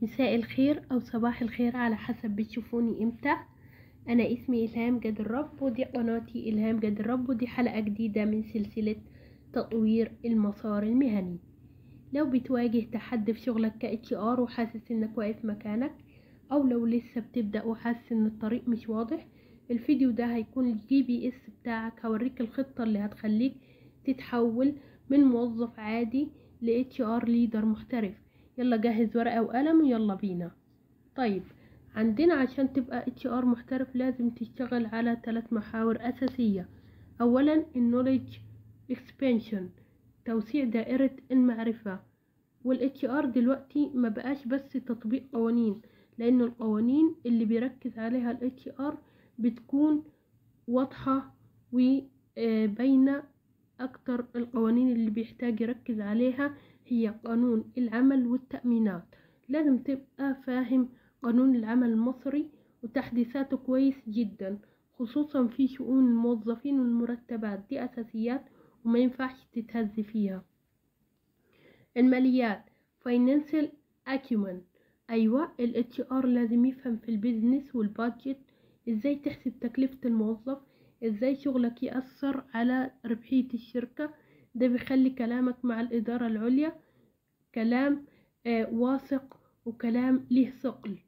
مساء الخير أو صباح الخير على حسب بتشوفوني امتى. أنا اسمي إلهام جاد الرب، ودي قناتي إلهام جاد الرب، ودي حلقة جديدة من سلسلة تطوير المسار المهني. لو بتواجه تحدي في شغلك كHR وحاسس إنك واقف مكانك، أو لو لسه بتبدأ وحاسس إن الطريق مش واضح، الفيديو ده هيكون الGPS بتاعك. هوريك الخطة اللي هتخليك تتحول من موظف عادي لHR ليدر محترف. يلا جهز ورقة وقلم ويلا بينا. طيب، عندنا عشان تبقى HR محترف لازم تشتغل على 3 محاور أساسية. أولا النوليدج اكسبانشن، توسيع دائرة المعرفة. والHR دلوقتي ما بقاش بس تطبيق قوانين، لأن القوانين اللي بيركز عليها الHR بتكون واضحة وباينة أكتر. القوانين اللي بيحتاج يركز عليها هي قانون العمل والتأمينات. لازم تبقى فاهم قانون العمل المصري وتحديثاته كويس جدا، خصوصا في شؤون الموظفين والمرتبات. دي أساسيات وما ينفعش تتهز فيها. الماليات financial acumen، أيوة الHR لازم يفهم في البيزنس والبادجت، ازاي تحسب تكلفة الموظف، ازاي شغلك يأثر على ربحية الشركة. ده بيخلي كلامك مع الإدارة العليا كلام واثق وكلام ليه ثقل.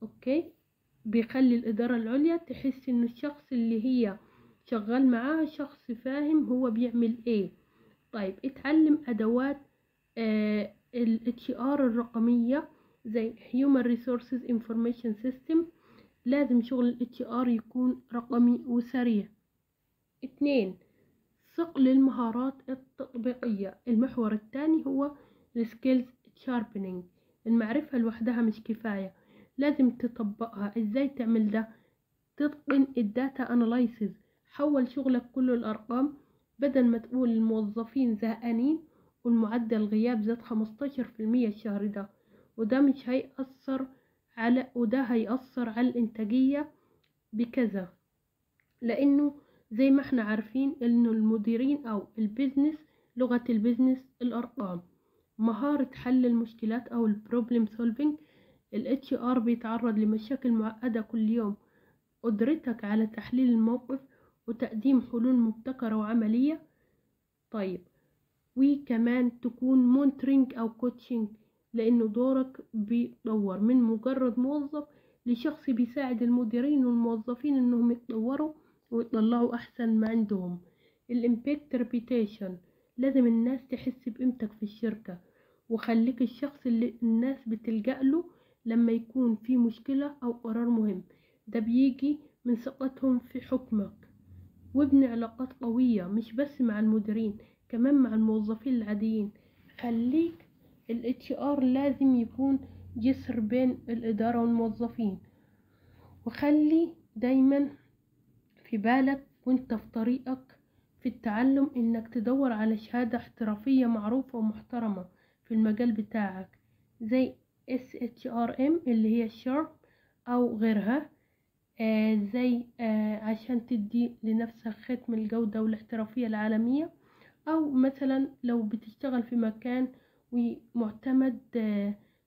اوكي، بيخلي الإدارة العليا تحس ان الشخص اللي هي شغال معاه شخص فاهم هو بيعمل ايه. طيب، اتعلم أدوات ال HR الرقمية زي Human Resources Information System. لازم شغل ال HR يكون رقمي وسريع. 2. صقل المهارات التطبيقية. المحور الثاني هو Skills Sharpening. المعرفة لوحدها مش كفاية، لازم تطبقها. ازاي تعمل ده؟ تتقن الداتا اناليسيز، حول شغلك كله الأرقام. بدل ما تقول الموظفين زهقانين والمعدل الغياب زاد 15% الشهر ده، وده مش هيأثر وده هيأثر على الإنتاجية بكذا. لأنه زي ما احنا عارفين إنه المديرين أو البيزنس، لغة البيزنس الأرقام. مهارة حل المشكلات أو البروبلم سولفينج. ال HR بيتعرض لمشاكل معقدة كل يوم. قدرتك على تحليل الموقف وتقديم حلول مبتكرة وعملية. طيب، وكمان تكون مونترينج أو كوتشنج، لأنه دورك بيتطور من مجرد موظف لشخص بيساعد المديرين والموظفين إنهم يتطوروا ويطلعوا أحسن ما عندهم. الإمباكت ريبيتيشن، لازم الناس تحس بقيمتك في الشركة، وخليك الشخص اللي الناس بتلجأ له لما يكون في مشكلة أو قرار مهم. ده بيجي من ثقتهم في حكمك. وابني علاقات قوية مش بس مع المديرين، كمان مع الموظفين العاديين. خليك ال HR لازم يكون جسر بين الإدارة والموظفين. وخلي دايما في بالك وانت في طريقك في التعلم انك تدور على شهادة احترافية معروفة ومحترمة في المجال بتاعك، زي SHRM اللي هي شارب او غيرها. زي عشان تدي لنفسك ختم الجودة والاحترافية العالمية. او مثلا لو بتشتغل في مكان ومعتمد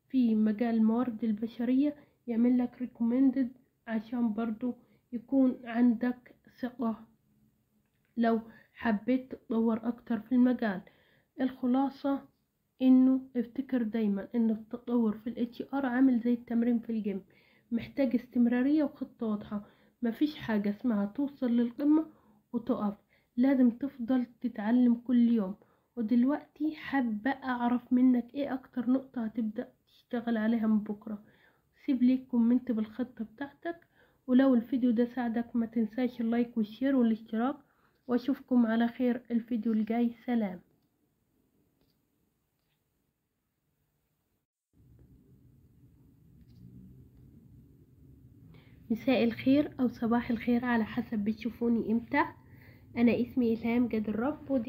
في مجال الموارد البشرية، يعمل لك recommended عشان برضو يكون عندك ثقة لو حبيت تطور اكتر في المجال. الخلاصة انه افتكر دايما ان التطور في الHR عامل زي التمرين في الجيم، محتاج استمرارية وخطة واضحة. مفيش حاجة اسمها توصل للقمة وتقف، لازم تفضل تتعلم كل يوم. ودلوقتي حابة اعرف منك ايه اكتر نقطة هتبدأ تشتغل عليها من بكرة. سيب لي كومنت بالخطة بتاعتك، ولو الفيديو ده ساعدك ما تنساش اللايك والشير والاشتراك. واشوفكم على خير الفيديو الجاي. سلام. مساء الخير أو صباح الخير على حسب بتشوفوني امتى. أنا اسمي إلهام جاد الرب، ودي